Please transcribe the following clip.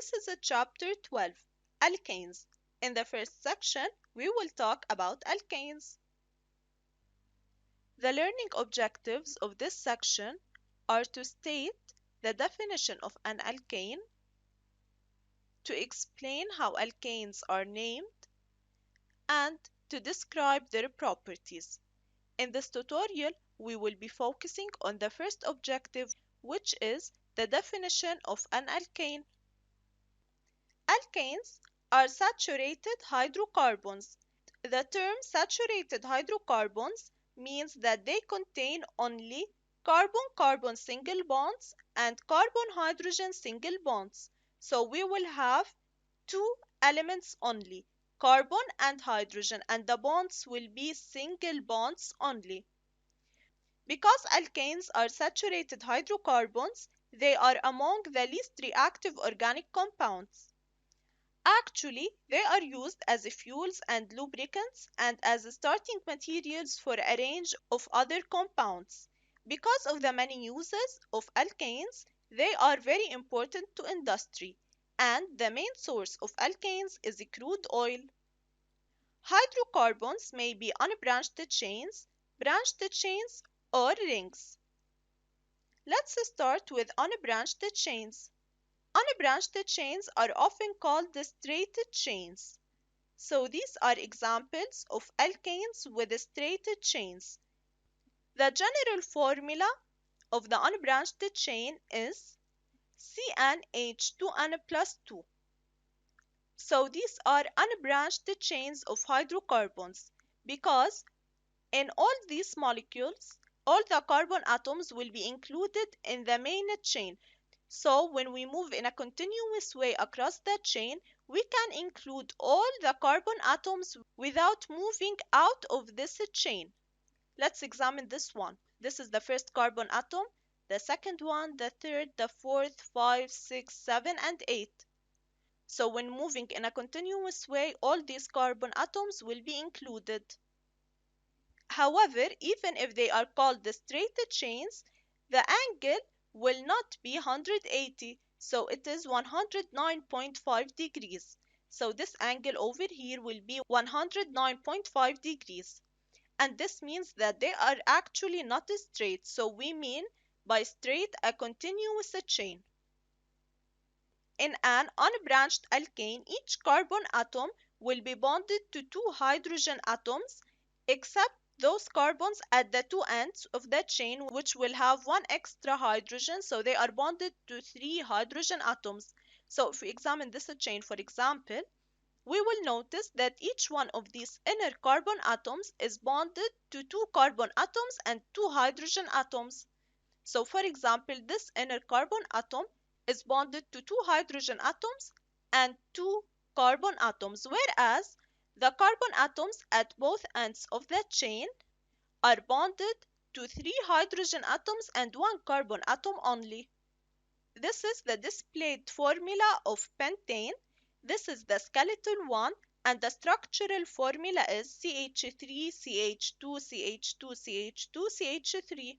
this is a chapter 12, Alkanes. In the first section, we will talk about alkanes. The learning objectives of this section are to state the definition of an alkane, to explain how alkanes are named, and to describe their properties. In this tutorial, we will be focusing on the first objective, which is the definition of an alkane. Alkanes are saturated hydrocarbons. The term saturated hydrocarbons means that they contain only carbon-carbon single bonds and carbon-hydrogen single bonds. So we will have two elements only, carbon and hydrogen, and the bonds will be single bonds only. Because alkanes are saturated hydrocarbons, they are among the least reactive organic compounds. Actually, they are used as fuels and lubricants and as starting materials for a range of other compounds. Because of the many uses of alkanes, they are very important to industry, and the main source of alkanes is crude oil. Hydrocarbons may be unbranched chains, branched chains, or rings. Let's start with unbranched chains. Unbranched chains are often called the straight chains. So these are examples of alkanes with straight chains. The general formula of the unbranched chain is CnH2n plus 2. So these are unbranched chains of hydrocarbons because in all these molecules, all the carbon atoms will be included in the main chain. So when we move in a continuous way across the chain, we can include all the carbon atoms without moving out of this chain. Let's examine this one. This is the first carbon atom, the second one, the third, the fourth, 5, 6, 7, and 8. So when moving in a continuous way, all these carbon atoms will be included. However, even if they are called the straight chains, the angle will not be 180, so it is 109.5 degrees. So this angle over here will be 109.5 degrees. And this means that they are actually not straight, so we mean by straight a continuous chain. In an unbranched alkane, each carbon atom will be bonded to two hydrogen atoms, except those carbons at the two ends of the chain which will have one extra hydrogen, so they are bonded to three hydrogen atoms. So if we examine this chain, for example, we will notice that each one of these inner carbon atoms is bonded to two carbon atoms and two hydrogen atoms. So for example, this inner carbon atom is bonded to two hydrogen atoms and two carbon atoms, whereas the carbon atoms at both ends of the chain are bonded to three hydrogen atoms and one carbon atom only. This is the displayed formula of pentane. This is the skeletal one, and the structural formula is CH3, CH2, CH2, CH2, CH3.